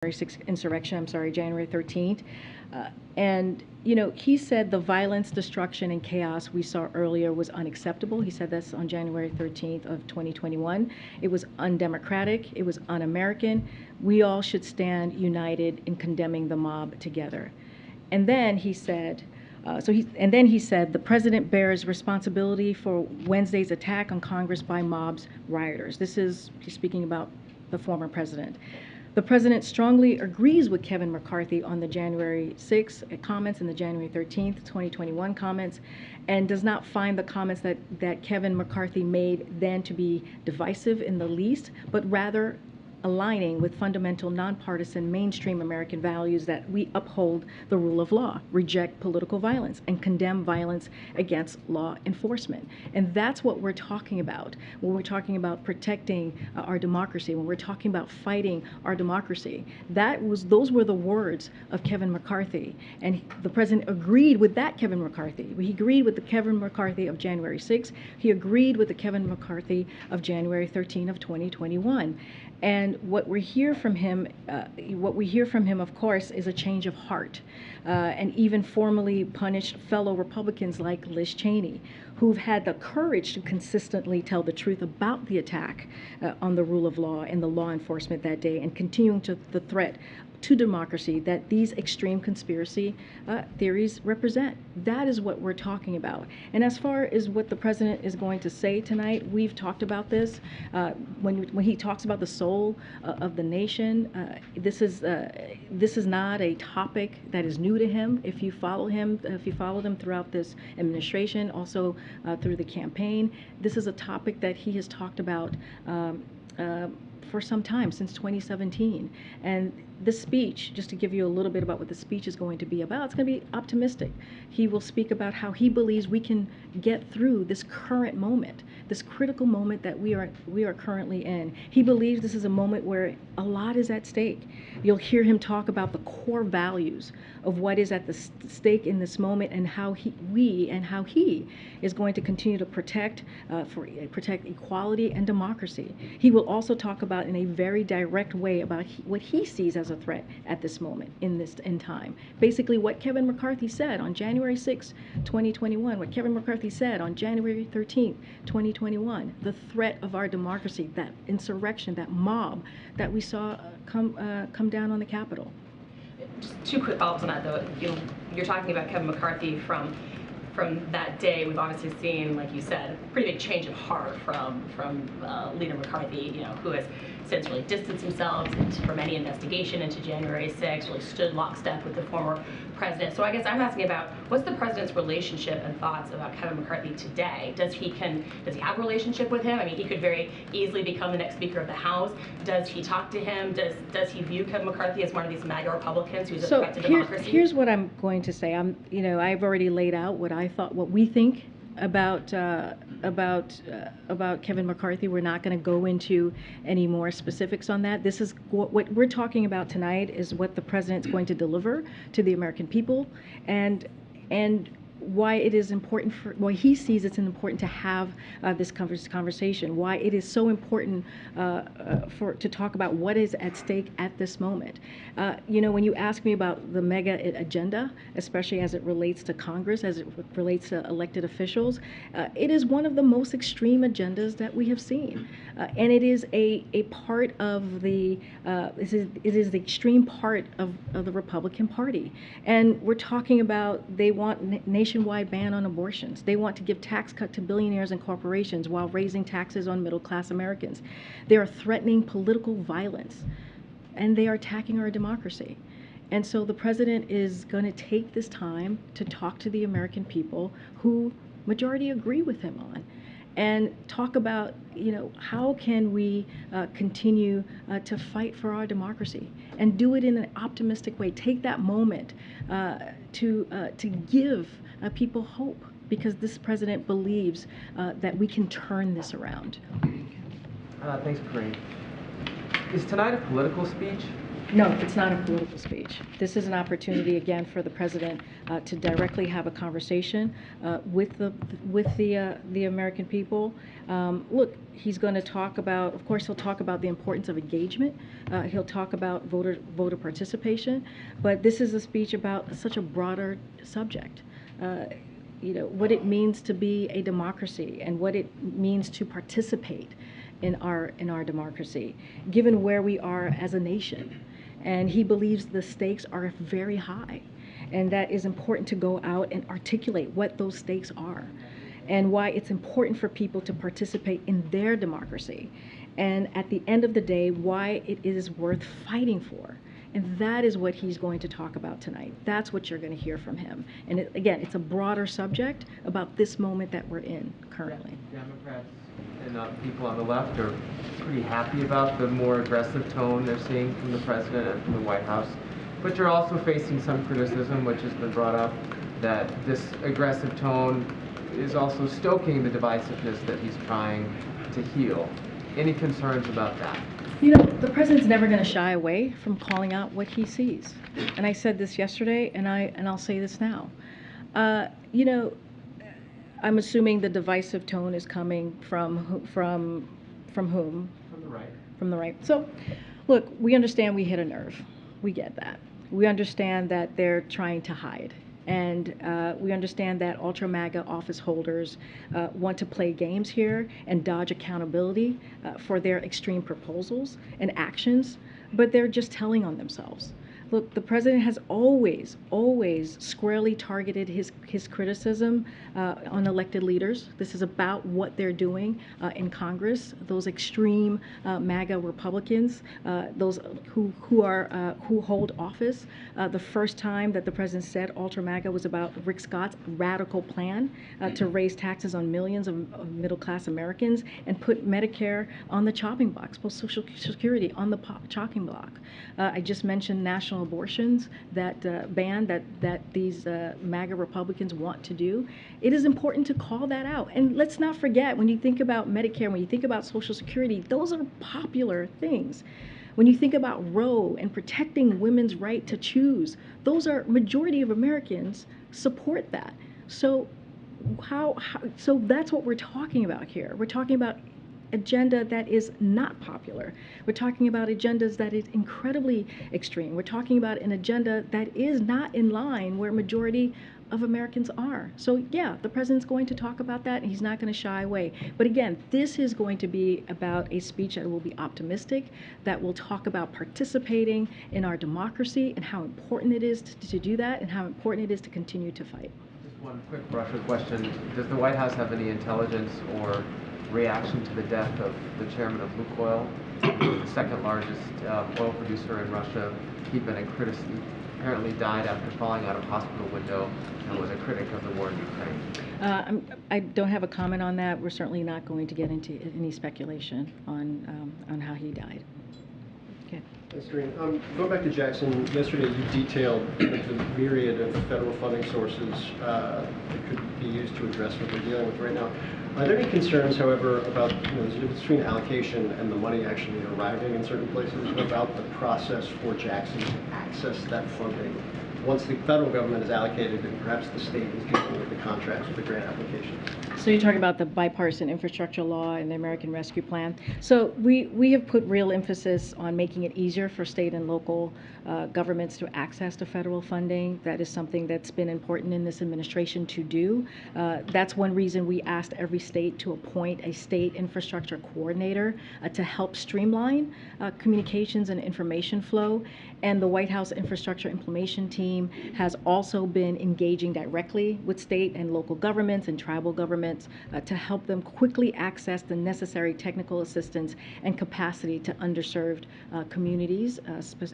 insurrection, January 13th. And, he said the violence, destruction, and chaos we saw earlier was unacceptable. He said this on January 13th of 2021. It was undemocratic. It was un-American. We all should stand united in condemning the mob together. And then he said, the president bears responsibility for Wednesday's attack on Congress by mobs, rioters. He's speaking about the former president. The president strongly agrees with Kevin McCarthy on the January 6th comments and the January 13th, 2021 comments, and does not find the comments that Kevin McCarthy made then to be divisive in the least, but rather aligning with fundamental, nonpartisan, mainstream American values that we uphold the rule of law, reject political violence, and condemn violence against law enforcement. And that's what we're talking about when we're talking about protecting our democracy, when we're talking about fighting our democracy. Those were the words of Kevin McCarthy. And the president agreed with that Kevin McCarthy. He agreed with the Kevin McCarthy of January 6th. He agreed with the Kevin McCarthy of January 13th of 2021. And what we hear from him, of course, is a change of heart, and even formally punished fellow Republicans like Liz Cheney, who've had the courage to consistently tell the truth about the attack on the rule of law and the law enforcement that day, and continuing to the threat to democracy that these extreme conspiracy theories represent. That is what we're talking about. And as far as what the president is going to say tonight, we've talked about this. When he talks about the soul of the nation, this is not a topic that is new to him. If you follow him, if you followed him throughout this administration, also through the campaign, this is a topic that he has talked about for some time, since 2017. And this speech, just to give you a little bit about what the speech is going to be about, it's going to be optimistic. He will speak about how he believes we can get through this current moment, this critical moment that we are currently in. He believes this is a moment where a lot is at stake. You'll hear him talk about the core values of what is at the stake in this moment, and how he is going to continue to protect equality and democracy. He will also talk about in a very direct way about what he sees as a threat at this moment in time. Basically what Kevin McCarthy said on January 6, 2021, what Kevin McCarthy said on January 13, 2021, the threat of our democracy, that insurrection, that mob that we saw come down on the Capitol. Just two quick follow-ups on that, though. You're talking about Kevin McCarthy from that day. We've obviously seen, like you said, a pretty big change of heart from Leader McCarthy, who has since really distanced himself from any investigation into January 6th, really stood lockstep with the former president. So I guess I'm asking about, what's the president's relationship and thoughts about Kevin McCarthy today? Does he have a relationship with him? I mean, he could very easily become the next Speaker of the House. Does he talk to him? Does he view Kevin McCarthy as one of these MAGA Republicans who's a threat to democracy? Here's what I'm going to say. I've already laid out what we think about Kevin McCarthy. We're not going to go into any more specifics on that. This is what we're talking about tonight, is what the president's going to deliver to the American people, and why it is important why he sees it's important to have this conversation, why it is so important to talk about what is at stake at this moment. When you ask me about the mega agenda, especially as it relates to Congress, as it relates to elected officials, it is one of the most extreme agendas that we have seen, and it is a part of the it is the extreme part of the Republican Party. And we're talking about, they want nationwide ban on abortions. They want to give tax cut to billionaires and corporations while raising taxes on middle-class Americans. They are threatening political violence, and they are attacking our democracy. And so the president is going to take this time to talk to the American people, who majority agree with him on, and talk about, how can we continue to fight for our democracy, and do it in an optimistic way. Take that moment to give people hope, because this president believes that we can turn this around. Thanks, Karine. Is tonight a political speech? No, it's not a political speech. This is an opportunity, again, for the president to directly have a conversation with the American people. Look, he's going to talk about, of course, he'll talk about the importance of engagement. He'll talk about voter participation. But this is a speech about such a broader subject. What it means to be a democracy and what it means to participate in our democracy, given where we are as a nation. And he believes the stakes are very high, and that is important to go out and articulate what those stakes are and why it's important for people to participate in their democracy, and at the end of the day, why it is worth fighting for. And that is what he's going to talk about tonight. That's what you're going to hear from him. And again, it's a broader subject about this moment that we're in currently. Democrats and people on the left are pretty happy about the more aggressive tone they're seeing from the president and from the White House. But you're also facing some criticism, which has been brought up, that this aggressive tone is also stoking the divisiveness that he's trying to heal. Any concerns about that? The president's never going to shy away from calling out what he sees. And I said this yesterday, and I'll say this now. I'm assuming the divisive tone is coming from whom? From the right. From the right. So, look, we understand we hit a nerve. We get that. We understand that they're trying to hide. And we understand that ultra-MAGA office holders want to play games here and dodge accountability for their extreme proposals and actions, but they're just telling on themselves. Look, the president has always squarely targeted his criticism on elected leaders. This is about what they're doing in Congress. Those extreme MAGA Republicans, those who hold office. The first time that the president said ultra MAGA was about Rick Scott's radical plan to raise taxes on millions of middle-class Americans and put Medicare on the chopping block, put Social Security on the chopping block. I just mentioned national abortions, that ban that these MAGA Republicans want to do. It is important to call that out. And let's not forget, when you think about Medicare, when you think about Social Security, those are popular things. When you think about Roe and protecting women's right to choose, those are, majority of Americans support that. So so that's what we're talking about here. We're talking about agenda that is not popular. We're talking about agendas that is incredibly extreme. We're talking about an agenda that is not in line where majority of Americans are. So yeah, the president's going to talk about that, and he's not going to shy away. But again, this is going to be about a speech that will be optimistic, that will talk about participating in our democracy and how important it is to do that, and how important it is to continue to fight. Just one quick Russia question. Does the White House have any intelligence or reaction to the death of the chairman of Lukoil, the second largest oil producer in Russia? He'd been a critic, apparently died after falling out of hospital window, and was a critic of the war in Ukraine. I don't have a comment on that. We're certainly not going to get into any speculation on how he died. Okay. Thanks, Karine. Going back to Jackson, yesterday you detailed the myriad of federal funding sources that could be used to address what we're dealing with right now. Are there any concerns, however, about the difference between allocation and the money actually arriving in certain places, about the process for Jackson to access that funding once the federal government is allocated and perhaps the state is dealing with the contracts with the grant applications? So you're talking about the bipartisan infrastructure law and the American Rescue Plan. So we have put real emphasis on making it easier for state and local governments to access to federal funding. That is something that's been important in this administration to do. That's one reason we asked every state to appoint a state infrastructure coordinator to help streamline communications and information flow. And the White House Infrastructure Implementation Team has also been engaging directly with state and local governments and tribal governments to help them quickly access the necessary technical assistance and capacity to underserved communities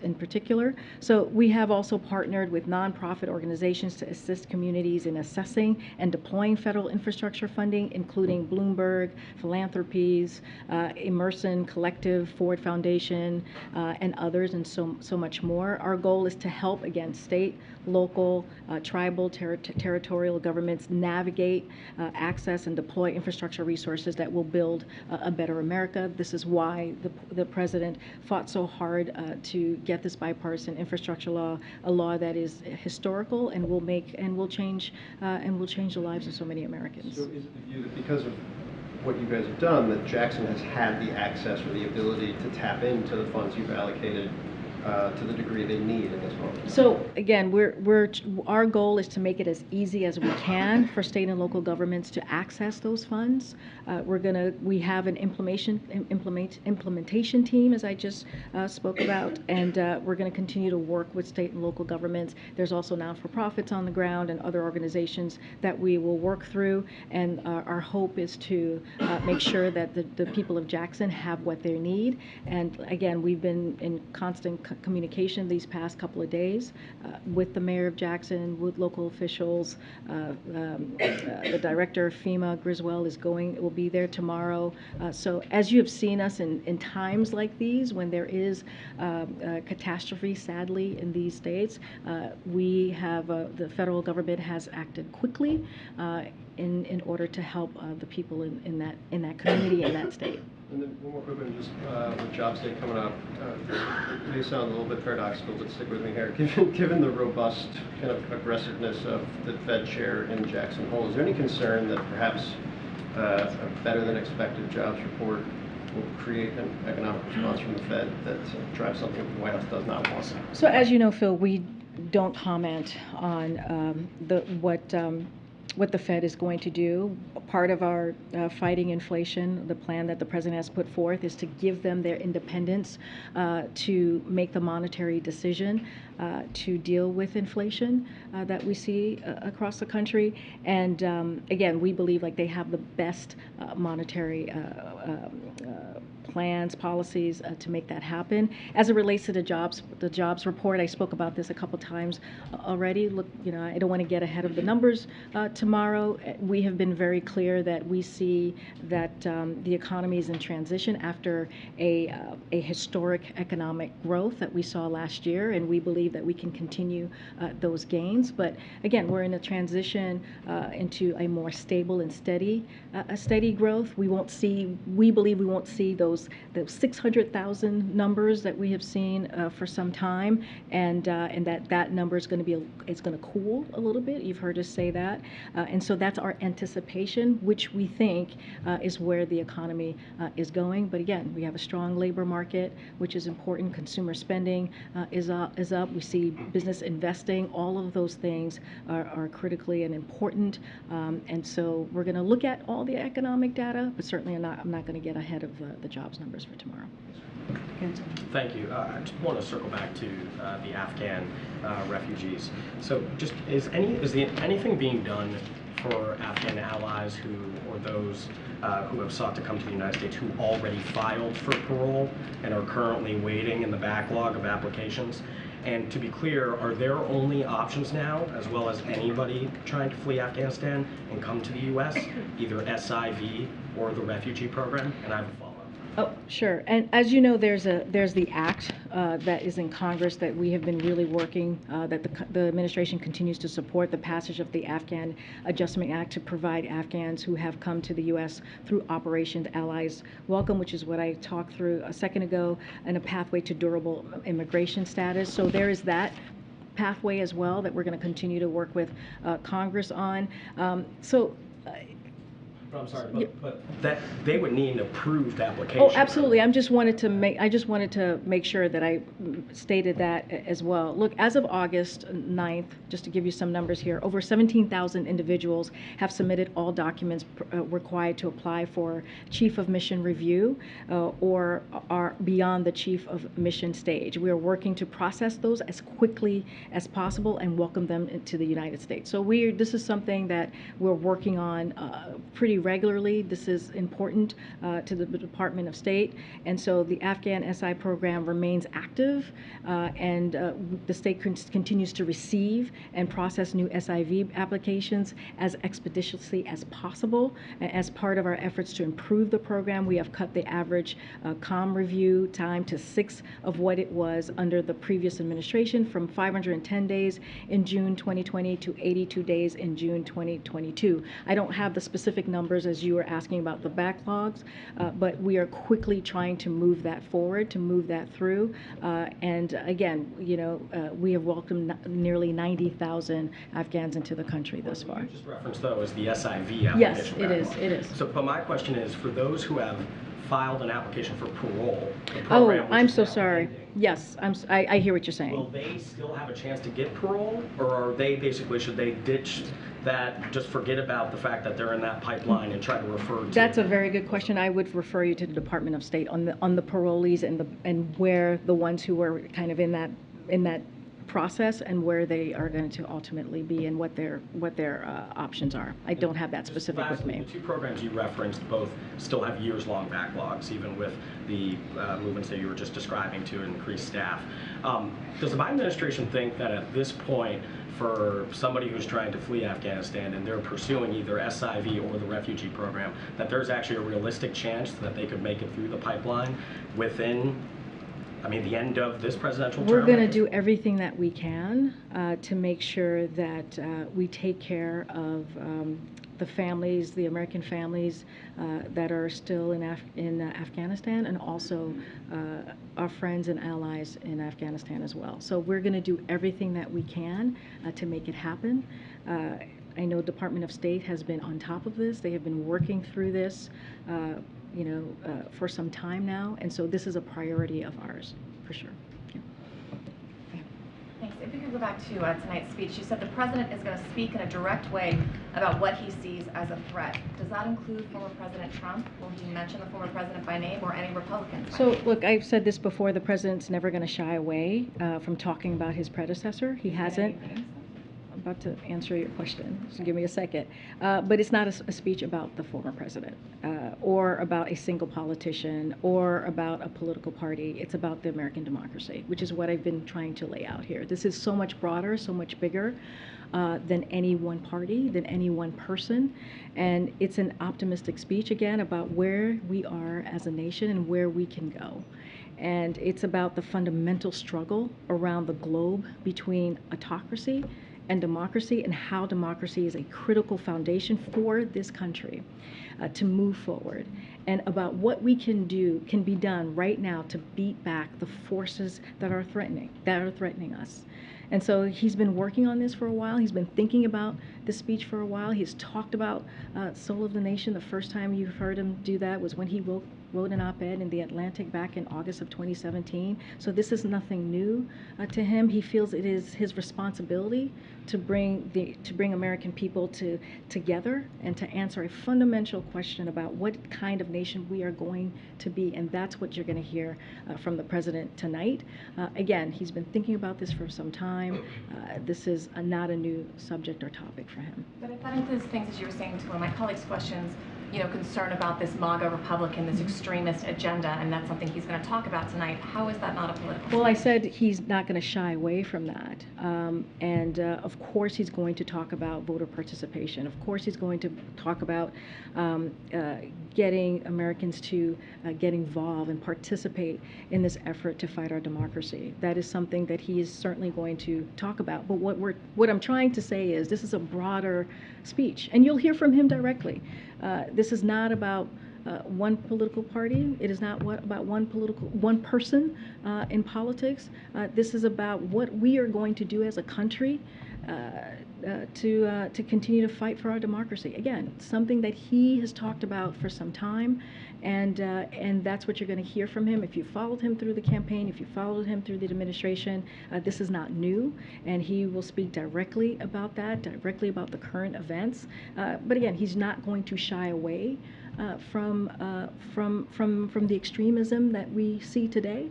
in particular. So we have also partnered with nonprofit organizations to assist communities in assessing and deploying federal infrastructure funding, including Bloomberg, Philanthropies, Emerson Collective, Ford Foundation, and others, and so much more. Our goal is to help, again, state state, local, tribal, territorial governments navigate, access, and deploy infrastructure resources that will build a better America. This is why the president fought so hard to get this bipartisan infrastructure law, a law that is historical and will change the lives of so many Americans. So is it the view that because of what you guys have done, that Jackson has had the access or the ability to tap into the funds you've allocated to the degree they need in this moment? So again, our goal is to make it as easy as we can for state and local governments to access those funds. We have an implementation team, as I just spoke about, and we're going to continue to work with state and local governments. There's also not-for-profits on the ground and other organizations that we will work through, and our hope is to make sure that the people of Jackson have what they need. And again, we've been in constant communication these past couple of days with the mayor of Jackson, with local officials. The director of FEMA, Griswold, will be there tomorrow. So as you have seen us in times like these, when there is catastrophe, sadly, in these states, the federal government has acted quickly in order to help the people in that community, in that state. And then one more quick one, just with Jobs Day coming up, it may sound a little bit paradoxical, but stick with me here. Given the robust kind of aggressiveness of the Fed chair in Jackson Hole, is there any concern that perhaps a better than expected jobs report will create an economic response from the Fed that drives something that the White House does not want? So as you know, Phil, we don't comment on what the Fed is going to do. Part of our fighting inflation, the plan that the president has put forth, is to give them their independence to make the monetary decision to deal with inflation that we see across the country. And again, we believe like they have the best monetary plans, policies to make that happen. As it relates to the jobs report, I spoke about this a couple times already. Look, I don't want to get ahead of the numbers tomorrow. We have been very clear that we see that the economy is in transition after a historic economic growth that we saw last year, and we believe that we can continue those gains. But again, we're in a transition into a more stable and steady growth. We believe we won't see those 600,000 numbers that we have seen for some time, and that number is going to cool a little bit. You've heard us say that, and so that's our anticipation, which we think is where the economy is going. But again, we have a strong labor market, which is important. Consumer spending is up. We see business investing. All of those things are critically and important, and so we're going to look at all the economic data, but certainly I'm not going to get ahead of the jobs numbers for tomorrow. Thank you. I just want to circle back to the Afghan refugees. So, just is anything being done for Afghan allies or those who have sought to come to the United States who already filed for parole and are currently waiting in the backlog of applications? And to be clear, are there only options now, as well as anybody trying to flee Afghanistan and come to the U.S., either SIV or the refugee program? And I have a follow-up. Oh, sure. And as you know, there's the act that is in Congress that we have been really working, that the administration continues to support the passage of the Afghan Adjustment Act to provide Afghans who have come to the U.S. through Operation Allies Welcome, which is what I talked through a second ago, and a pathway to durable immigration status. So there is that pathway as well that we're going to continue to work with Congress on. I'm sorry, but that they would need an approved application. Oh, absolutely. I just wanted to make sure that I stated that as well. Look, as of August 9th, just to give you some numbers here, over 17,000 individuals have submitted all documents required to apply for Chief of Mission review or are beyond the Chief of Mission stage. We are working to process those as quickly as possible and welcome them into the United States. So this is something that we're working on pretty regularly. This is important to the Department of State, and so the Afghan SI program remains active, and the state continues to receive and process new SIV applications as expeditiously as possible. As part of our efforts to improve the program, we have cut the average COM review time to 6 of what it was under the previous administration, from 510 days in June 2020 to 82 days in June 2022. I don't have the specific numbers as you were asking about the backlogs, but we are quickly trying to move that forward, to move that through. And again, you know, we have welcomed nearly 90,000 Afghans into the country thus far. You just referenced, though, is the SIV application. Yes, it is. backlog. It is. So, but my question is, for those who have filed an application for parole, the Oh, program which I'm is so now sorry. pending, Yes, I hear what you're saying. will they still have a chance to get parole, or are they basically, should they ditch that, just forget about the fact that they're in that pipeline and try to refer to? That's a very good question. I would refer you to the Department of State on the parolees and where the ones who are kind of in that process and where they are going to ultimately be and what their options are. I don't have that Just specific with lastly, me. the two programs you referenced both still have years-long backlogs, even with the movements that you were just describing to increase staff. Does the Biden administration think that at this point, for somebody who's trying to flee Afghanistan and they're pursuing either SIV or the refugee program, that there's actually a realistic chance that they could make it through the pipeline within, I mean, the end of this presidential term? We're going to do everything that we can to make sure that we take care of the families, the American families that are still in Afghanistan, and also our friends and allies in Afghanistan as well. So we're going to do everything that we can to make it happen. I know Department of State has been on top of this. They have been working through this, for some time now, and so this is a priority of ours, for sure. Yeah. Thanks. If we could go back to tonight's speech, you said the president is going to speak in a direct way about what he sees as a threat. Does that include former President Trump? Will he mention the former president by name or any Republicans? So, look, I've said this before, the president's never going to shy away from talking about his predecessor. He hasn't. I'm about to answer your question, so give me a second. But it's not a speech about the former president or about a single politician or about a political party. It's about the American democracy, which is what I've been trying to lay out here. This is so much broader, so much bigger than any one party, than any one person. And it's an optimistic speech, again, about where we are as a nation and where we can go. And it's about the fundamental struggle around the globe between autocracy and democracy, and how democracy is a critical foundation for this country to move forward, and about what we can be done right now to beat back the forces that are threatening us. And so he's been working on this for a while. He's been thinking about this speech for a while. He's talked about Soul of the Nation. The first time you heard him do that was when he wrote an op-ed in The Atlantic back in August of 2017. So this is nothing new to him. He feels it is his responsibility to bring American people together and to answer a fundamental question about what kind of nation we are going to be. And that's what you're going to hear from the president tonight. Again, he's been thinking about this for some time. This is not a new subject or topic for him. But if that includes things, as you were saying to one of my colleagues' questions, concern about this MAGA Republican, this extremist agenda, and that's something he's going to talk about tonight. How is that not a political? Well, I said he's not going to shy away from that. Of course he's going to talk about voter participation. Of course he's going to talk about getting Americans to get involved and participate in this effort to fight our democracy. That is something that he is certainly going to talk about. But what I'm trying to say is this is a broader speech, and you'll hear from him directly. This is not about one political party. It is not about one person in politics. This is about what we are going to do as a country to continue to fight for our democracy. Again, something that he has talked about for some time, and that's what you're going to hear from him. If you followed him through the campaign, if you followed him through the administration, this is not new, and he will speak directly about that, directly about the current events. But again, he's not going to shy away from the extremism that we see today.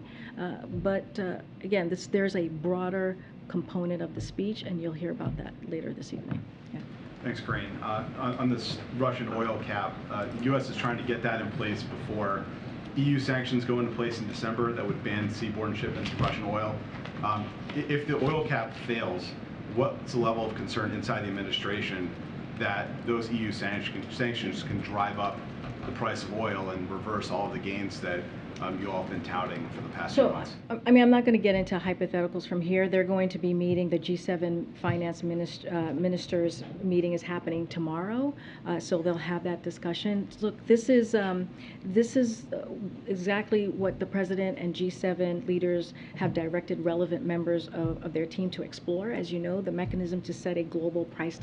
But again, there's a broader component of the speech, and you'll hear about that later this evening. Yeah. Thanks, Karine. On this Russian oil cap, the U.S. is trying to get that in place before EU sanctions go into place in December that would ban seaborne shipments of Russian oil. If the oil cap fails, what's the level of concern inside the administration that those EU sanctions can drive up the price of oil and reverse all of the gains that you all have been touting for the past few So, months? I mean, I'm not going to get into hypotheticals from here. They're going to be meeting, the G7 finance ministers meeting is happening tomorrow, so they'll have that discussion. Look, this is exactly what the president and G7 leaders have directed relevant members of their team to explore. As you know, the mechanism to set a global price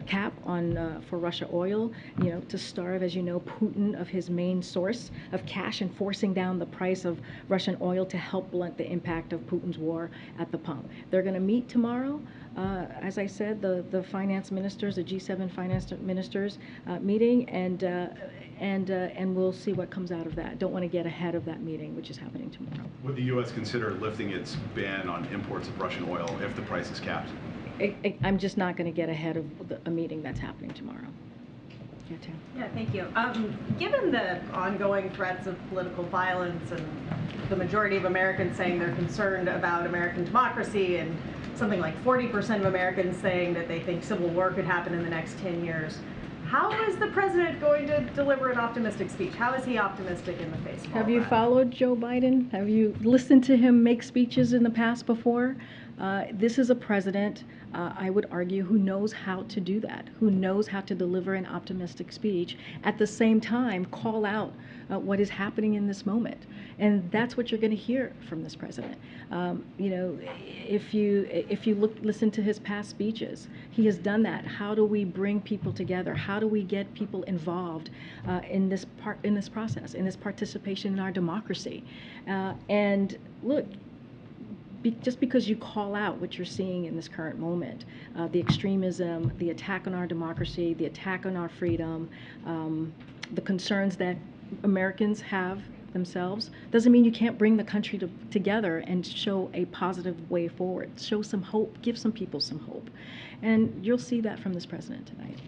cap on for Russia oil, to starve, as you know, Putin of his main source of cash and forcing down the price of Russian oil to help blunt the impact of Putin's war at the pump. They're going to meet tomorrow. As I said, the finance ministers, the G7 finance ministers meeting, and we'll see what comes out of that. Don't want to get ahead of that meeting, which is happening tomorrow. Would the U.S. consider lifting its ban on imports of Russian oil if the price is capped? I'm just not going to get ahead of a meeting that's happening tomorrow. Yeah, Tim. Yeah, thank you. Given the ongoing threats of political violence and the majority of Americans saying they're concerned about American democracy, and something like 40% of Americans saying that they think civil war could happen in the next 10 years, how is the president going to deliver an optimistic speech? How is he optimistic in the face of all Have you that? followed Joe Biden? Have you listened to him make speeches in the past before? This is a president, I would argue, who knows how to do that, who knows how to deliver an optimistic speech, at the same time call out what is happening in this moment. And that's what you're going to hear from this president. If you listen to his past speeches, he has done that. How do we bring people together? How do we get people involved in this process, in this participation in our democracy? And look, just because you call out what you're seeing in this current moment, the extremism, the attack on our democracy, the attack on our freedom, the concerns that Americans have themselves, doesn't mean you can't bring the country together and show a positive way forward, show some hope, give some people some hope. And you'll see that from this president tonight.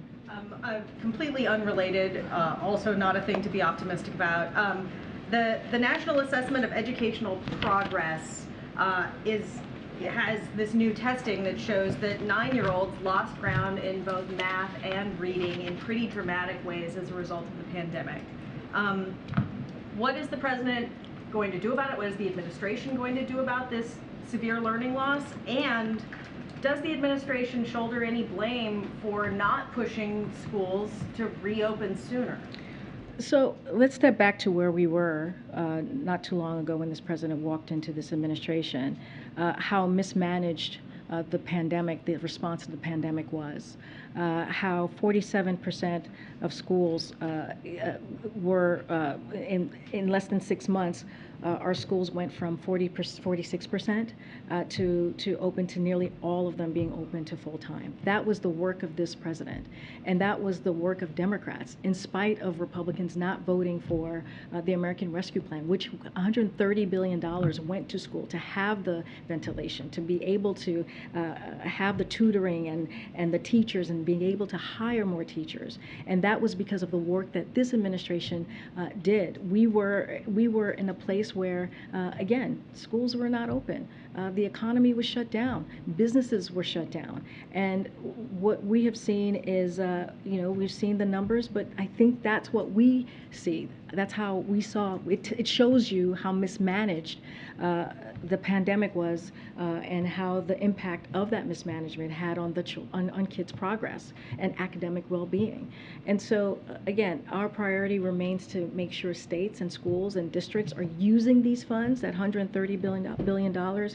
Completely unrelated, also not a thing to be optimistic about. The National Assessment of Educational Progress has this new testing that shows that 9-year-olds lost ground in both math and reading in pretty dramatic ways as a result of the pandemic. What is the president going to do about it? What is the administration going to do about this severe learning loss? And does the administration shoulder any blame for not pushing schools to reopen sooner? So let's step back to where we were not too long ago when this president walked into this administration, how mismanaged the pandemic, the response to the pandemic was, how 47% of schools were, in less than 6 months, our schools went from 46% to open to nearly all of them being open to full time. That was the work of this president, and that was the work of Democrats, in spite of Republicans not voting for the American Rescue Plan, which $130 billion went to school to have the ventilation, to be able to have the tutoring and the teachers, and being able to hire more teachers. And that was because of the work that this administration did. We were in a place where, again, schools were not open. The economy was shut down. Businesses were shut down. And what we have seen is, we've seen the numbers, but I think that's what we see. That's how we saw it. It shows you how mismanaged the pandemic was, and how the impact of that mismanagement had on on kids' progress and academic well-being. And so, again, our priority remains to make sure states and schools and districts are using these funds, that $130 billion.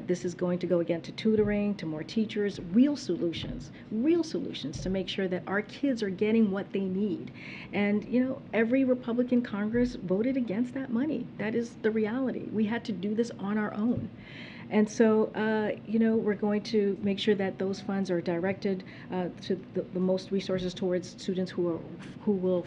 This is going to go again to tutoring, to more teachers, real solutions to make sure that our kids are getting what they need. And, every Republican Congress voted against that money. That is the reality. We had to do this on our own. And so, you know, we're going to make sure that those funds are directed to the most resources towards students who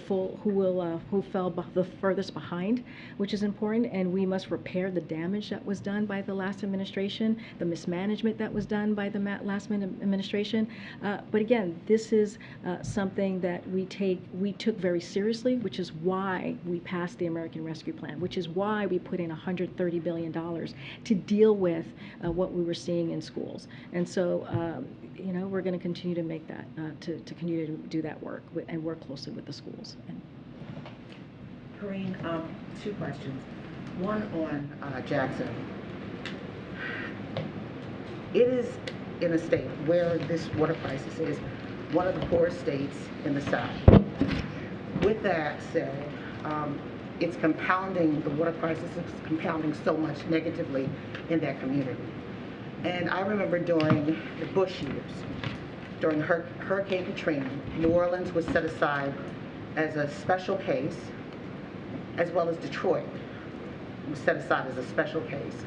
fell the furthest behind, which is important. And we must repair the damage that was done by the last administration, the mismanagement that was done by the last administration. But again, this is something that we took very seriously, which is why we passed the American Rescue Plan, which is why we put in $130 billion to deal with what we were seeing in schools. And so, you know, we're going to continue to make that, to continue to do that work and work closely with the schools. And Karine, two questions. One on Jackson. It is in a state where this water crisis is one of the poorest states in the South. With that said, it's compounding, the water crisis is compounding so much negatively in that community. And I remember during the Bush years, during Hurricane Katrina, New Orleans was set aside as a special case, as well as Detroit was set aside as a special case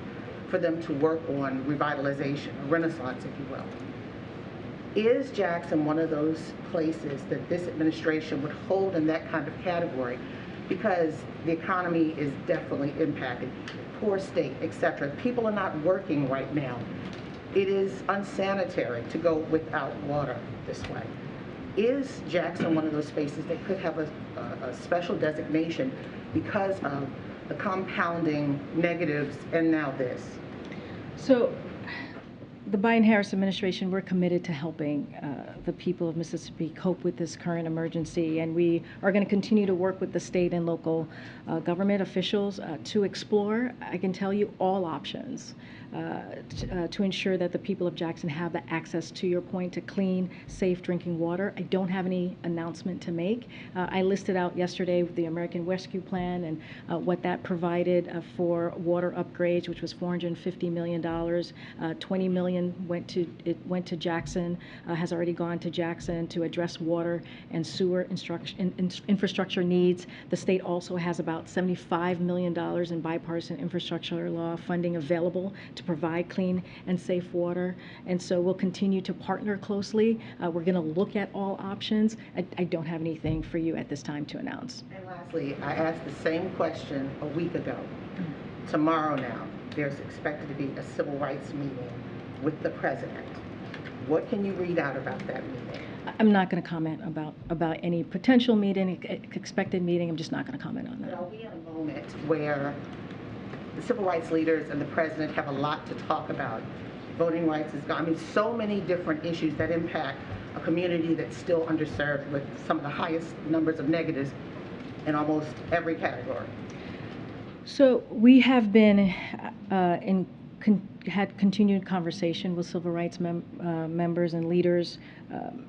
for them to work on revitalization, a renaissance, if you will. Is Jackson one of those places that this administration would hold in that kind of category? Because the economy is definitely impacted, poor state, etc. People are not working right now. It is unsanitary to go without water this way. Is Jackson one of those spaces that could have a special designation because of the compounding negatives and now this? so, the Biden-Harris administration, we're committed to helping the people of Mississippi cope with this current emergency, and we are going to continue to work with the state and local government officials to explore, I can tell you, all options to ensure that the people of Jackson have the access, to your point, to clean, safe drinking water. I don't have any announcement to make. I listed out yesterday the American Rescue Plan and what that provided for water upgrades, which was $450 million, $20 million went to Jackson, has already gone to Jackson to address water and sewer infrastructure needs. The state also has about $75 million in bipartisan infrastructure law funding available to provide clean and safe water. And so we'll continue to partner closely. We're going to look at all options. I don't have anything for you at this time to announce. And lastly, I asked the same question a week ago. Tomorrow now, there's expected to be a civil rights meeting with the president. What can you read out about that meeting? I'm not going to comment about any potential meeting, expected meeting. I'm just not going to comment on that. But are we in a moment where the civil rights leaders and the president have a lot to talk about? Voting rights is gone. I mean, so many different issues that impact a community that's still underserved with some of the highest numbers of negatives in almost every category. So we have been had continued conversation with civil rights members and leaders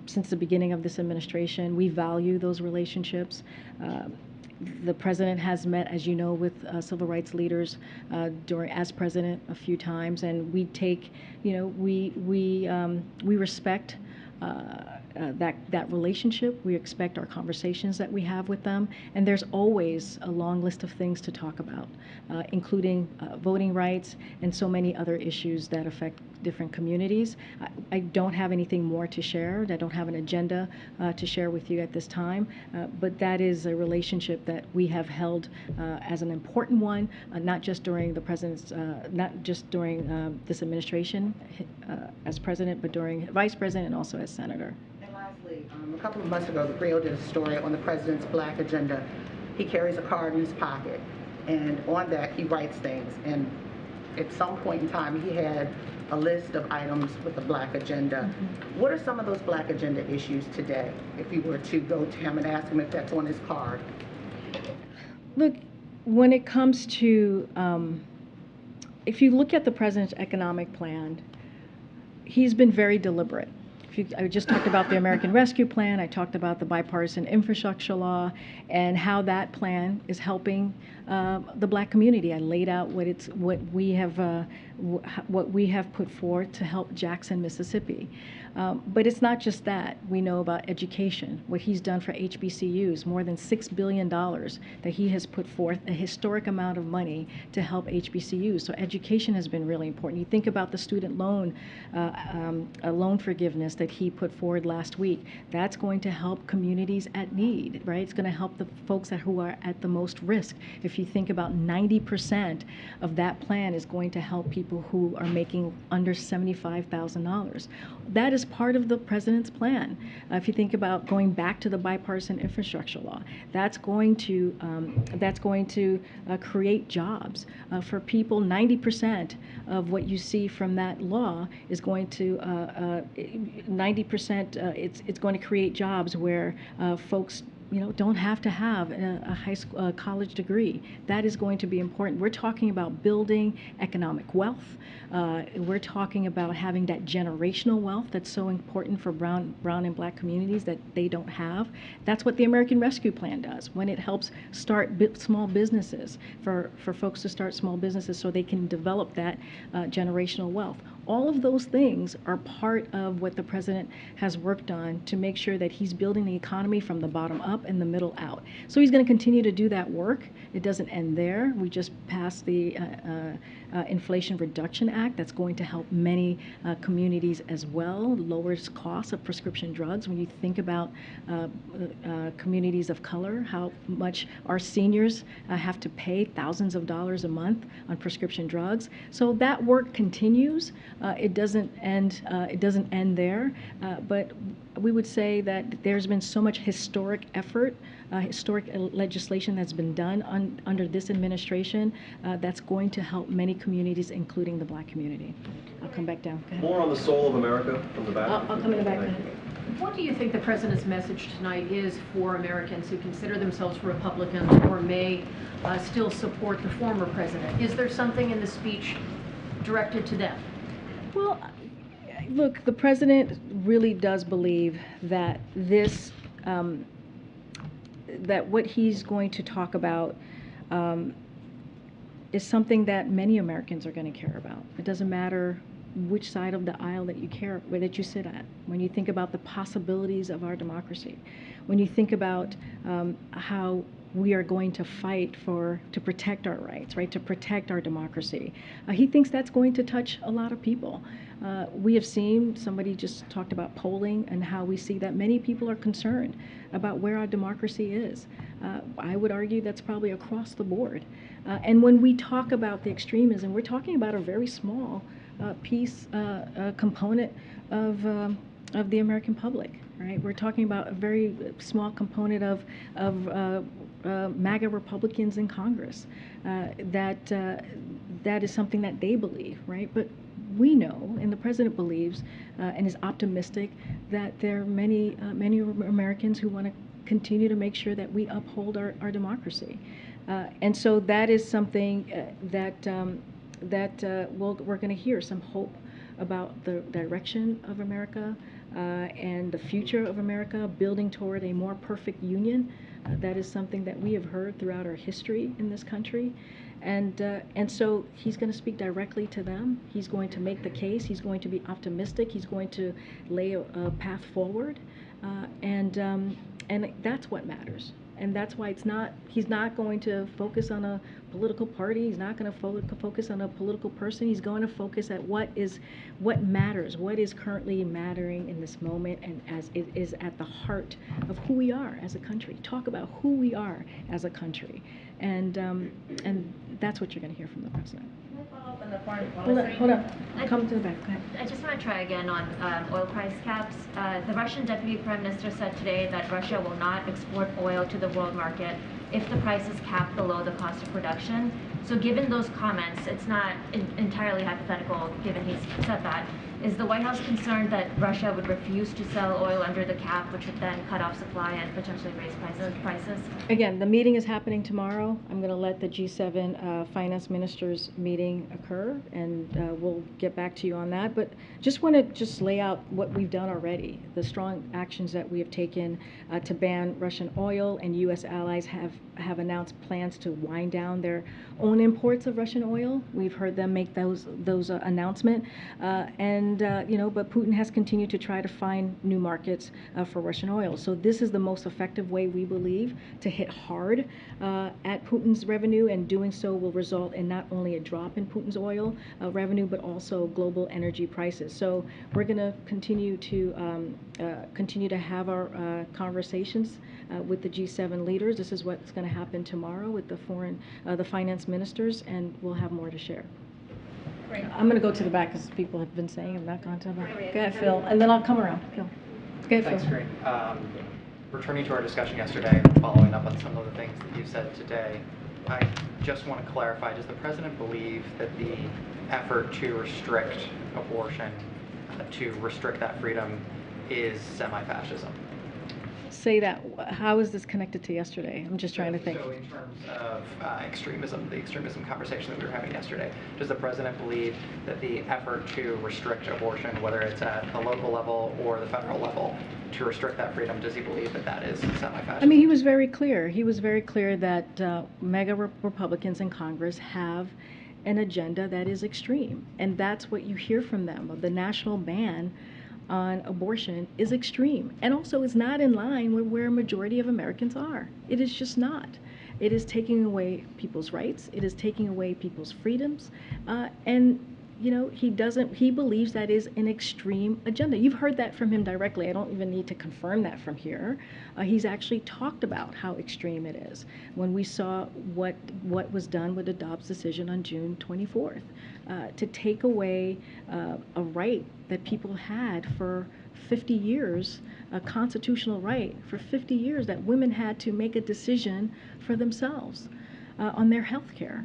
since the beginning of this administration. We value those relationships. The president has met, as you know, with civil rights leaders as president a few times, and we take, you know, we respect that relationship. We expect our conversations that we have with them, and there's always a long list of things to talk about, including voting rights and so many other issues that affect different communities. I don't have anything more to share. I don't have an agenda to share with you at this time, but that is a relationship that we have held as an important one, not just during the president's, not just during this administration as president, but during vice president and also as senator. Lastly, a couple of months ago, the Creole did a story on the president's black agenda. He carries a card in his pocket, and on that he writes things. And at some point in time, he had a list of items with the black agenda. Mm-hmm. What are some of those black agenda issues today, if you were to go to him and ask him if that's on his card? Look, when it comes to, if you look at the president's economic plan, he's been very deliberate. I just talked about the American Rescue Plan. I talked about the bipartisan infrastructure law and how that plan is helping the Black community. I laid out what we have put forth to help Jackson, Mississippi. But it's not just that. We know about education, what he's done for HBCUs, more than $6 billion that he has put forth, a historic amount of money to help HBCUs. So education has been really important. You think about the student loan forgiveness that he put forward last week. That's going to help communities at need, right? It's going to help the folks who are at the most risk. If you think about 90% of that plan is going to help people who are making under $75,000. That is part of the president's plan. If you think about going back to the bipartisan infrastructure law, that's going to create jobs for people. 90% of what you see from that law is going to 90%. It's going to create jobs where folks don't have to have a high school, college degree. That is going to be important. We're talking about building economic wealth. We're talking about having that generational wealth that's so important for brown and Black communities that they don't have. That's what the American Rescue Plan does when it helps start small businesses, for folks to start small businesses so they can develop that generational wealth. All of those things are part of what the president has worked on to make sure that he's building the economy from the bottom up and the middle out. So he's going to continue to do that work. It doesn't end there. We just passed the Inflation Reduction Act that's going to help many communities as well, lowers costs of prescription drugs. When you think about communities of color, how much our seniors have to pay thousands of dollars a month on prescription drugs. So that work continues. It doesn't end there, but we would say that there's been so much historic effort, historic legislation that's been done under this administration that's going to help many communities, including the Black community. I'll come back down. Go ahead. More on the soul of America from the back. I'll come in the back. What do you think the president's message tonight is for Americans who consider themselves Republicans or may still support the former president? Is there something in the speech directed to them? Well, look, the president really does believe that that what he's going to talk about is something that many Americans are going to care about. It doesn't matter which side of the aisle that you sit at. When you think about the possibilities of our democracy, when you think about how we are going to fight to protect our rights, right, to protect our democracy. He thinks that's going to touch a lot of people. We have seen, somebody just talked about polling and how we see that many people are concerned about where our democracy is. I would argue that's probably across the board. And when we talk about the extremism, we're talking about a very small component of the American public. Right, we're talking about a very small component of MAGA Republicans in Congress. That is something that they believe, right? But we know, and the president believes, and is optimistic that there are many Americans who want to continue to make sure that we uphold our democracy, and so that is something we're going to hear some hope about the direction of America. And the future of America, building toward a more perfect union. That is something that we have heard throughout our history in this country. And so he's going to speak directly to them. He's going to make the case. He's going to be optimistic. He's going to lay a path forward. And that's what matters. And that's why he's not going to focus on a political party. He's not going to focus on a political person. He's going to focus at what matters, what is currently mattering in this moment, and as it is at the heart of who we are as a country. Talk about who we are as a country. And that's what you're going to hear from the president. Hold up. Come to the back. Go ahead. I just want to try again on oil price caps. The Russian Deputy Prime Minister said today that Russia will not export oil to the world market if the price is capped below the cost of production. So given those comments, it's not entirely hypothetical, given he's said that. Is the White House concerned that Russia would refuse to sell oil under the cap, which would then cut off supply and potentially raise prices? Again, the meeting is happening tomorrow. I'm going to let the G7 finance ministers meeting occur, and we'll get back to you on that. But just want to lay out what we've done already, the strong actions that we have taken to ban Russian oil, and U.S. allies have announced plans to wind down their own imports of Russian oil. We've heard them make those announcements, but Putin has continued to try to find new markets for Russian oil. So this is the most effective way, we believe, to hit hard at Putin's revenue, and doing so will result in not only a drop in Putin's oil revenue, but also global energy prices. So we're going to continue to have our conversations with the G7 leaders. This is what's going to happen tomorrow with the finance ministers, and we'll have more to share. Great. I'm going to go to the back because people have been saying I'm not going to the back. Go ahead, Phil, and then I'll come around. Phil. Go ahead, Thanks, Phil. Karine. Returning to our discussion yesterday, following up on some of the things that you said today, I just want to clarify, does the President believe that the effort to restrict abortion, to restrict that freedom, is semi-fascism? Say that. How is this connected to yesterday? I'm just trying to think. So in terms of extremism, the extremism conversation that we were having yesterday, does the President believe that the effort to restrict abortion, whether it's at the local level or the federal level, to restrict that freedom, does he believe that that is semi-fascist? I mean, he was very clear. He was very clear that MAGA Republicans in Congress have an agenda that is extreme, and that's what you hear from them. The national ban on abortion is extreme, and also is not in line with where a majority of Americans are. It is just not. It is taking away people's rights. It is taking away people's freedoms, and he believes that is an extreme agenda. You've heard that from him directly. I don't even need to confirm that from here. He's actually talked about how extreme it is when we saw what was done with the Dobbs decision on June 24th, to take away a right that people had for 50 years, a constitutional right for 50 years, that women had to make a decision for themselves on their health care.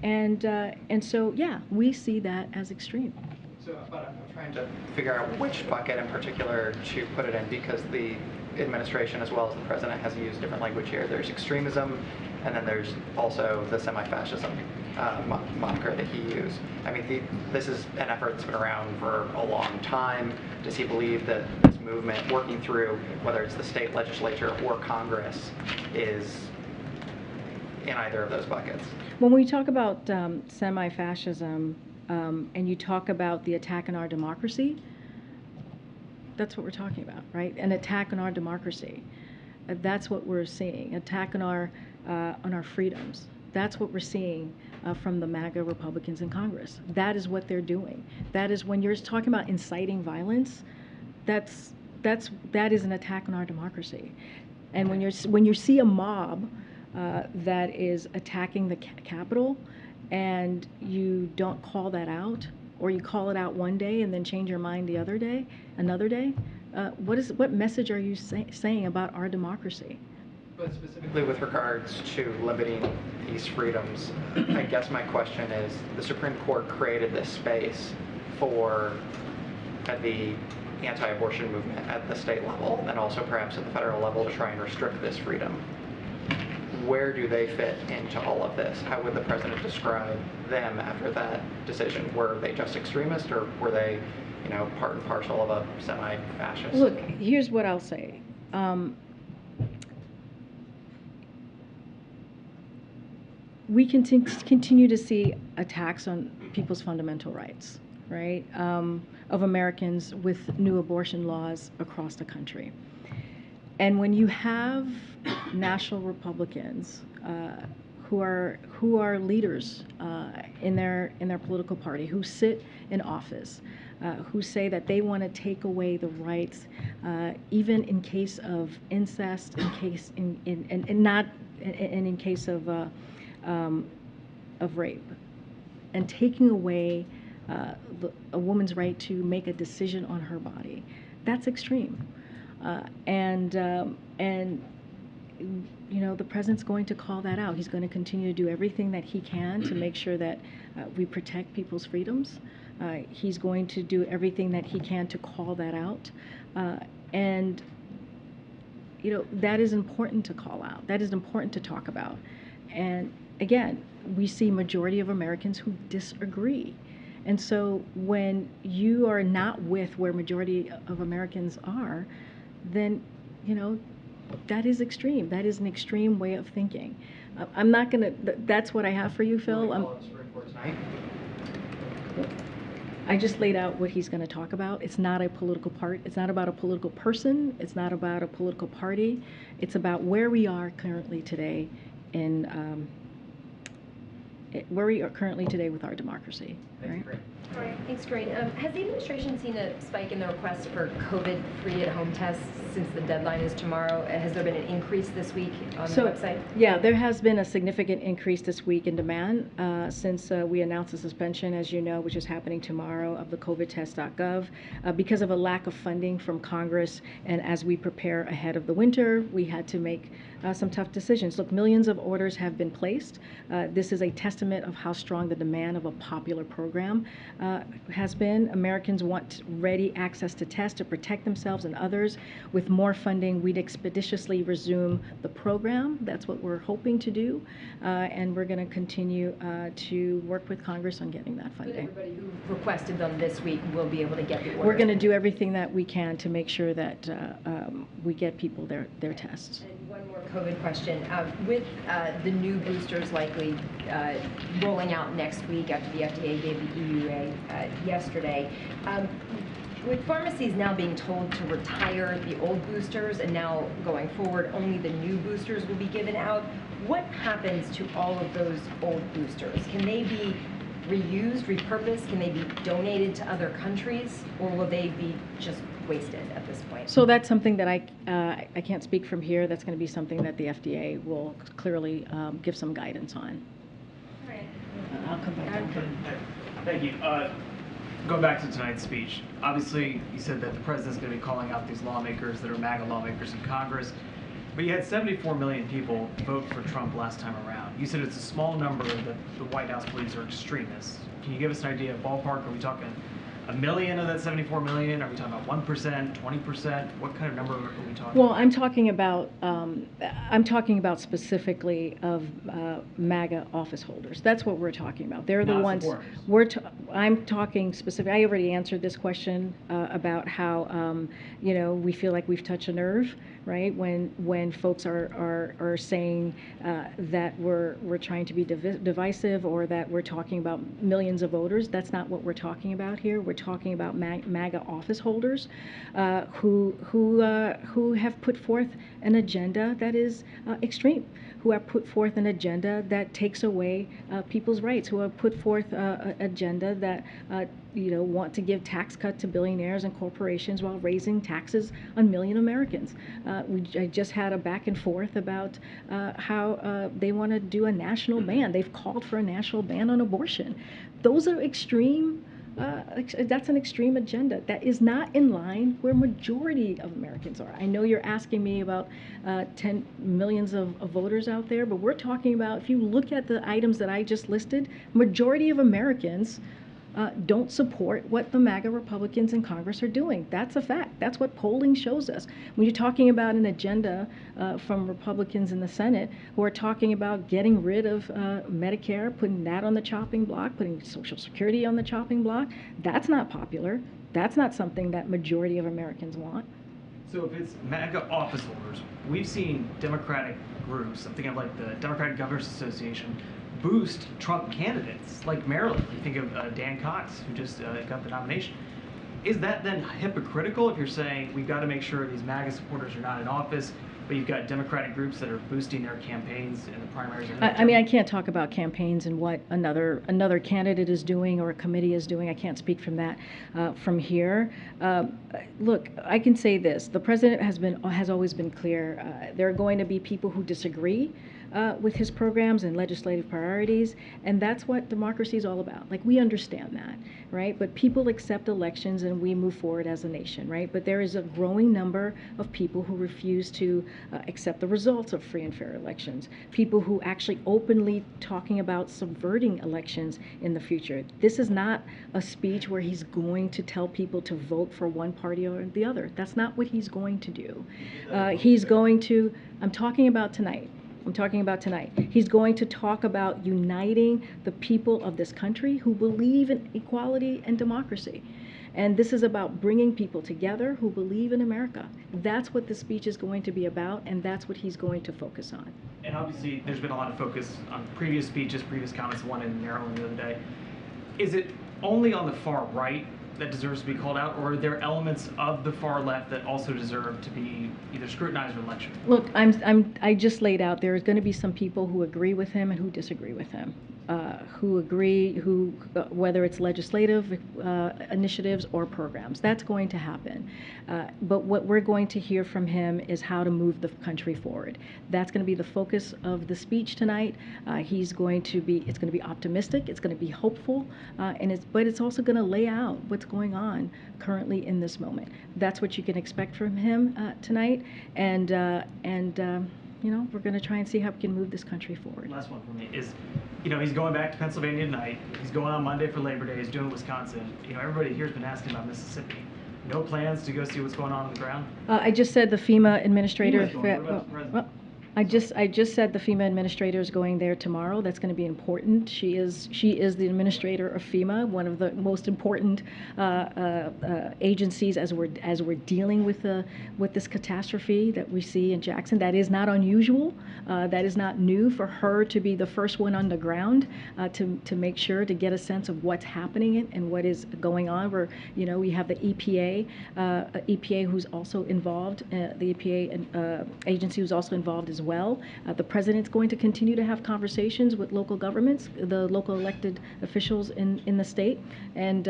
And so, yeah, we see that as extreme. So, but I'm trying to figure out which bucket in particular to put it in, because the administration, as well as the President, has used different language here. There's extremism, and then there's also the semi-fascism moniker that he used. I mean, this is an effort that's been around for a long time. Does he believe that this movement, working through whether it's the state legislature or Congress, is in either of those buckets? When we talk about semi-fascism, and you talk about the attack on our democracy, that's what we're talking about, right? An attack on our democracy. That's what we're seeing. Attack on our freedoms. That's what we're seeing from the MAGA Republicans in Congress. That is what they're doing. That is, when you're talking about inciting violence, that is an attack on our democracy. And when you see a mob that is attacking the Capitol, and you don't call that out, or you call it out one day and then change your mind another day, what message are you saying about our democracy? But specifically with regards to limiting these freedoms, I guess my question is, the Supreme Court created this space for the anti-abortion movement at the state level, and also perhaps at the federal level, to try and restrict this freedom. Where do they fit into all of this? How would the President describe them after that decision? Were they just extremists, or were they, part and parcel of a semi-fascist? Look, here's what I'll say. We continue to see attacks on people's fundamental rights, right, of Americans, with new abortion laws across the country. And when you have national Republicans who are leaders in their political party, who sit in office, who say that they want to take away the rights, even in case of incest, in case of rape, and taking away a woman's right to make a decision on her body, that's extreme. And the president's going to call that out. He's going to continue to do everything that he can to make sure that we protect people's freedoms. He's going to do everything that he can to call that out. And that is important to call out. That is important to talk about. And again, we see majority of Americans who disagree. And so when you are not with where majority of Americans are, then, that is extreme. That is an extreme way of thinking. I'm not going to, that's what I have for you, Phil. I just laid out what he's going to talk about. It's not a political part. It's not about a political person. It's not about a political party. It's about where we are currently today with our democracy. Right? All right, thanks, Karine. Has the administration seen a spike in the request for COVID-free at-home tests since the deadline is tomorrow? Has there been an increase this week on the website? Yeah, there has been a significant increase this week in demand since we announced the suspension, as you know, which is happening tomorrow, of the covidtest.gov because of a lack of funding from Congress. And as we prepare ahead of the winter, we had to make some tough decisions. Look, millions of orders have been placed. This is a testament of how strong the demand of a popular program has been. Americans want ready access to tests to protect themselves and others. With more funding, we'd expeditiously resume the program. That's what we're hoping to do. And we're going to continue to work with Congress on getting that funding. But everybody who requested them this week will be able to get the order. We're going to do everything that we can to make sure that we get people their tests. And one more COVID question. With the new boosters likely rolling out next week after the FDA gave the EUA yesterday, with pharmacies now being told to retire the old boosters and now going forward only the new boosters will be given out, what happens to all of those old boosters? Can they be reused, repurposed? Can they be donated to other countries, or will they be just wasted at this point? So that's something that I can't speak from here. That's going to be something that the FDA will clearly give some guidance on. All right. I'll come back. Thank you. Going back to tonight's speech, obviously you said that the president's going to be calling out these lawmakers that are MAGA lawmakers in Congress, but you had 74 million people vote for Trump last time around. You said it's a small number that the White House believes are extremists. Can you give us an idea of ballpark? Are we talking a million of that 74 million? Are we talking about 1%, 20%? What kind of number are we talking? Well, I'm talking about specifically of MAGA office holders. That's what we're talking about. They're the ones. I'm talking specifically. I already answered this question about how we feel like we've touched a nerve, right? When folks are saying that we're trying to be divisive, or that we're talking about millions of voters. That's not what we're talking about here. We're talking about MAGA office holders who have put forth an agenda that is extreme, who have put forth an agenda that takes away people's rights, who have put forth an agenda that want to give tax cut to billionaires and corporations while raising taxes on million Americans. I just had a back and forth about how they want to do a national ban. They've called for a national ban on abortion. Those are extreme. That's an extreme agenda that is not in line where majority of Americans are. I know you're asking me about 10 millions of voters out there, but we're talking about, if you look at the items that I just listed, majority of Americans don't support what the MAGA Republicans in Congress are doing. That's a fact. That's what polling shows us. When you're talking about an agenda from Republicans in the Senate who are talking about getting rid of Medicare, putting that on the chopping block, putting Social Security on the chopping block, that's not popular. That's not something that majority of Americans want. So if it's MAGA office holders, we've seen Democratic groups, I'm thinking of like the Democratic Governors Association, boost Trump candidates, like Maryland. You think of Dan Cox, who just got the nomination. Is that then hypocritical if you're saying we've got to make sure these MAGA supporters are not in office, but you've got Democratic groups that are boosting their campaigns in the primaries? I mean, I can't talk about campaigns and what another candidate is doing or a committee is doing. I can't speak from that from here. Look, I can say this: the president has always been clear. There are going to be people who disagree with his programs and legislative priorities, and that's what democracy is all about. Like, we understand that, right? But people accept elections and we move forward as a nation, right? But there is a growing number of people who refuse to accept the results of free and fair elections, people who actually openly talking about subverting elections in the future. This is not a speech where he's going to tell people to vote for one party or the other. That's not what he's going to do. He's going to, I'm talking about tonight. He's going to talk about uniting the people of this country who believe in equality and democracy. And this is about bringing people together who believe in America. That's what the speech is going to be about, and that's what he's going to focus on. And obviously, there's been a lot of focus on previous speeches, previous comments, one in Maryland the other day. Is it only on the far right that deserves to be called out, or are there elements of the far left that also deserve to be either scrutinized or lectured? Look, I just laid out there is going to be some people who agree with him and who disagree with him. Whether it's legislative initiatives or programs, that's going to happen. But what we're going to hear from him is how to move the country forward. That's going to be the focus of the speech tonight. It's going to be optimistic, it's going to be hopeful, but it's also going to lay out what's going on currently in this moment. That's what you can expect from him tonight, and we're going to try and see how we can move this country forward. Last one for me is, he's going back to Pennsylvania tonight. He's going on Monday for Labor Day. He's doing Wisconsin. Everybody here's been asking about Mississippi. No plans to go see what's going on the ground? I just said the FEMA administrator. I just said the FEMA administrator is going there tomorrow. That's going to be important. She is the administrator of FEMA, one of the most important agencies as we're dealing with this catastrophe that we see in Jackson. That is not unusual. That is not new for her to be the first one on the ground to make sure to get a sense of what's happening and what is going on. We have the EPA who's also involved, the EPA agency who's also involved as well. The president's going to continue to have conversations with local governments, the local elected officials in the state, and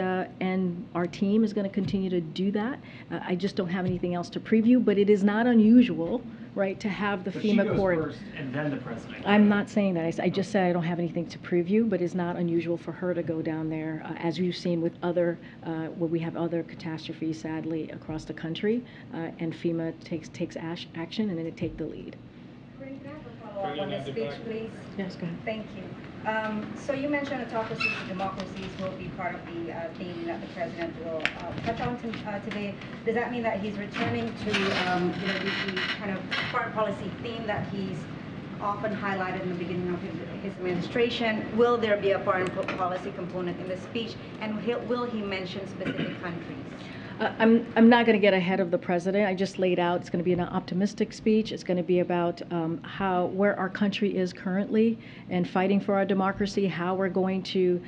our team is going to continue to do that. I just don't have anything else to preview, but it is not unusual, right, to have the FEMA court. She goes first and then the president. I'm not saying that. I just said I don't have anything to preview, but it's not unusual for her to go down there, as you've seen with where we have other catastrophes, sadly, across the country, and FEMA takes action and then they take the lead. Can I have a follow-up on the speech, please? Yes, go ahead. Thank you. So you mentioned autocracies and democracies will be part of the theme that the president will touch on today. Does that mean that he's returning to the kind of foreign policy theme that he's often highlighted in the beginning of his administration? Will there be a foreign policy component in the speech, and will he mention specific countries? I'm not going to get ahead of the president. I just laid out it's going to be an optimistic speech. It's going to be about where our country is currently and fighting for our democracy, how we're going to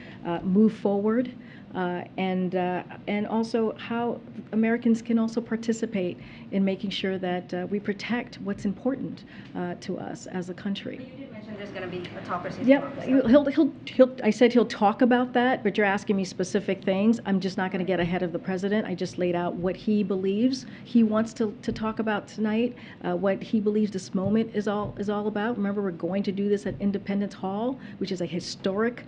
move forward, and also how Americans can also participate in making sure that we protect what's important to us as a country. But you did mention there's going to be autocracies. Yep, I said he'll talk about that, but you're asking me specific things. I'm just not going to get ahead of the president. I just laid out what he believes he wants to talk about tonight, what he believes this moment is all about. Remember, we're going to do this at Independence Hall, which is a historic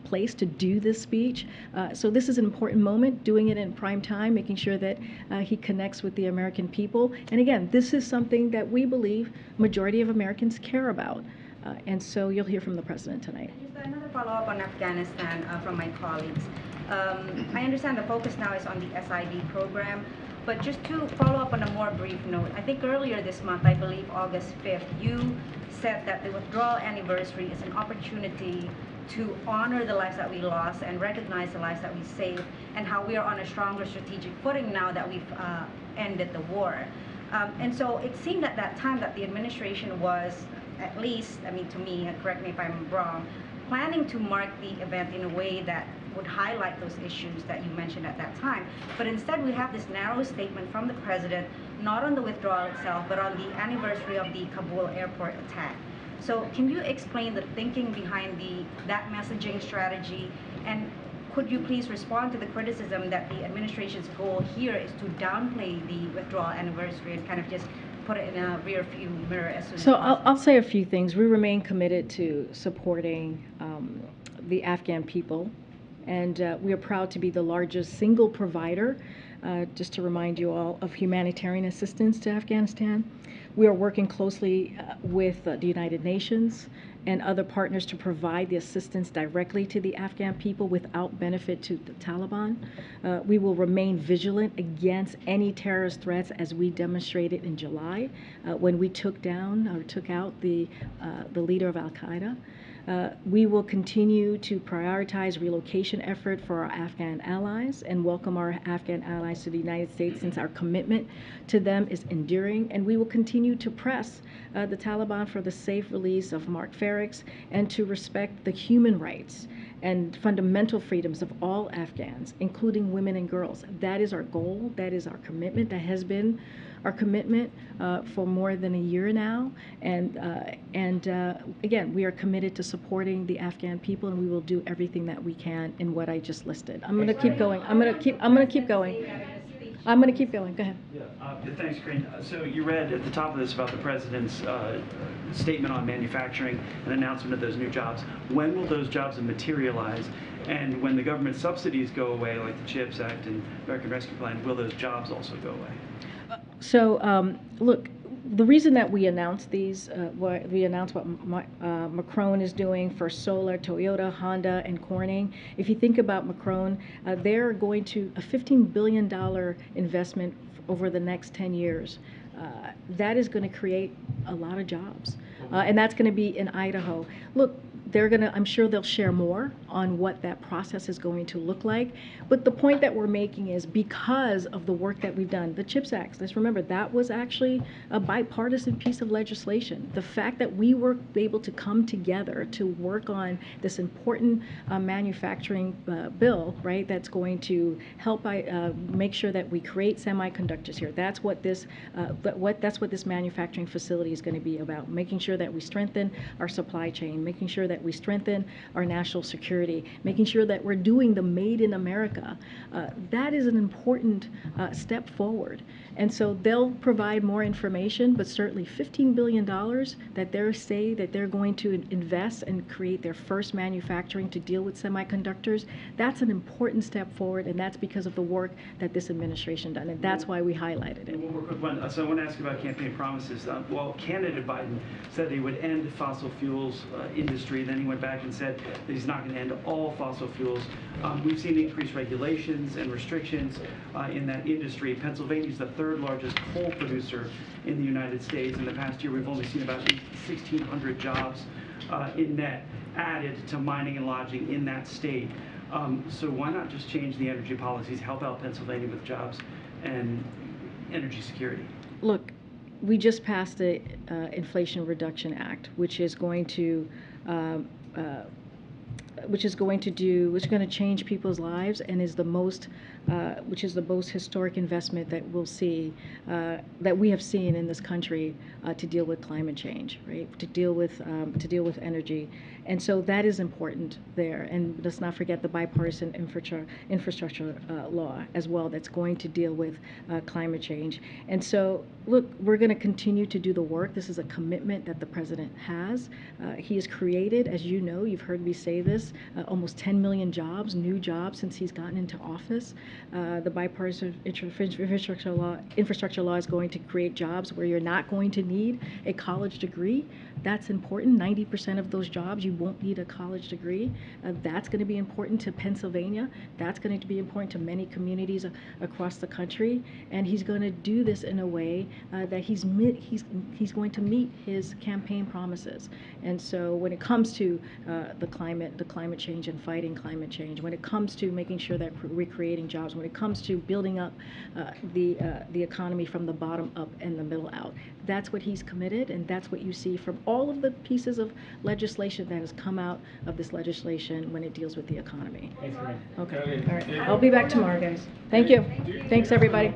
place to do this speech. So this is an important moment, doing it in prime time, making sure that he connects with the American people. And again, this is something that we believe majority of Americans care about. And so you'll hear from the president tonight. Just another follow-up on Afghanistan from my colleagues. I understand the focus now is on the SID program, but just to follow up on a more brief note, I think earlier this month, I believe August 5th, you said that the withdrawal anniversary is an opportunity to honor the lives that we lost and recognize the lives that we saved, and how we are on a stronger strategic footing now that we've ended the war. And so it seemed at that time that the administration was, at least, to me, correct me if I'm wrong, planning to mark the event in a way that would highlight those issues that you mentioned at that time. But instead, we have this narrow statement from the president, not on the withdrawal itself, but on the anniversary of the Kabul airport attack. So can you explain the thinking behind that messaging strategy? And could you please respond to the criticism that the administration's goal here is to downplay the withdrawal anniversary and kind of just put it in a rear view mirror as soon as So possible? I'll say a few things. We remain committed to supporting the Afghan people, and we are proud to be the largest single provider, just to remind you all, of humanitarian assistance to Afghanistan. We are working closely with the United Nations and other partners to provide the assistance directly to the Afghan people without benefit to the Taliban. We will remain vigilant against any terrorist threats, as we demonstrated in July when we took out the leader of Al-Qaeda. We will continue to prioritize relocation effort for our Afghan allies and welcome our Afghan allies to the United States, since our commitment to them is enduring. And we will continue to press the Taliban for the safe release of Mark Farix and to respect the human rights and fundamental freedoms of all Afghans, including women and girls. That is our goal. That is our commitment. That has been our commitment for more than a year now. And again, we are committed to supporting the Afghan people, and we will do everything that we can in what I just listed. I'm going to keep going. I'm going to keep going. I'm going to keep going. Go ahead. Thanks, Karine. So you read at the top of this about the president's statement on manufacturing and announcement of those new jobs. When will those jobs materialize? And when the government subsidies go away, like the CHIPS Act and American Rescue Plan, will those jobs also go away? So, look, the reason that we announced these, what Macron is doing for solar, Toyota, Honda, and Corning. If you think about Macron, they're going to a $15 billion investment over the next 10 years. That is going to create a lot of jobs, and that's going to be in Idaho. Look, I'm sure they'll share more on what that process is going to look like. But the point that we're making is, because of the work that we've done, the CHIPS Act, let's remember, that was actually a bipartisan piece of legislation. The fact that we were able to come together to work on this important manufacturing bill, right, that's going to help make sure that we create semiconductors here. That's what this manufacturing facility is going to be about, making sure that we strengthen our supply chain, making sure that we strengthen our national security, making sure that we're doing the Made in America. That is an important step forward. And so they'll provide more information, but certainly $15 billion that they're going to invest and create their first manufacturing to deal with semiconductors. That's an important step forward, and that's because of the work that this administration done, and that's why we highlighted it. One more quick one. So I want to ask about campaign promises. Well, candidate Biden said he would end the fossil fuels industry. Then he went back and said that he's not going to end all fossil fuels. We've seen increased regulations and restrictions in that industry. Pennsylvania is the third largest coal producer in the United States. In the past year, we've only seen about 1,600 jobs in net added to mining and lodging in that state. So why not just change the energy policies, help out Pennsylvania with jobs and energy security? Look, we just passed the Inflation Reduction Act, which is going to change people's lives, and is the most historic investment that we'll see, that we have seen in this country to deal with climate change, right? To deal with energy, and so that is important there. And let's not forget the bipartisan infrastructure law as well, that's going to deal with climate change. And so, look, we're going to continue to do the work. This is a commitment that the president has. He has created, as you know, you've heard me say this, almost 10 million jobs, new jobs, since he's gotten into office. The bipartisan infrastructure law is going to create jobs where you're not going to need a college degree. That's important. 90% of those jobs, you won't need a college degree. That's going to be important to Pennsylvania. That's going to be important to many communities across the country. And he's going to do this in a way that he's going to meet his campaign promises. And so when it comes to the climate change and fighting climate change, when it comes to making sure that we're creating jobs, when it comes to building up the economy from the bottom up and the middle out, that's what he's committed, and that's what you see from all of the pieces of legislation that has come out of this legislation when it deals with the economy. Thanks, Karine. Okay. All right. I'll be back tomorrow, guys. Thank you. Thanks, everybody.